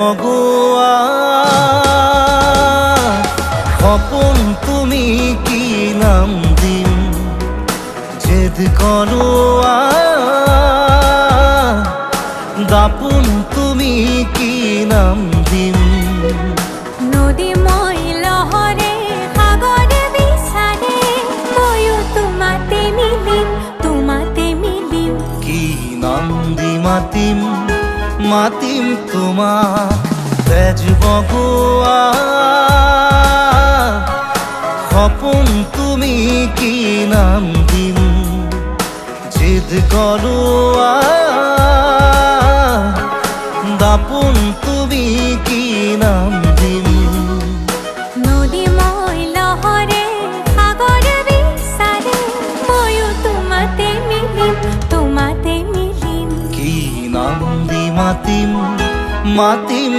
মগুয়া খপন তুমি কি নাম দিম জেদ করোয়া দাপুন তুমি কি নাম দিম নদী মই লহরে সাগরে বিচারে ময়ো তোমাতে মিলিম কি নাম দি মাতিম মাতিম তোমাক তেজ বগুয়া খপন তুমি কি নাম দিম জেদ করোয়া দাপুন তুমি কি নাম দিম নদী মই লহরে সাগরে বিচারে ময়ো তোমাতে মিলিম কি নাম দি মাতিম মাতিম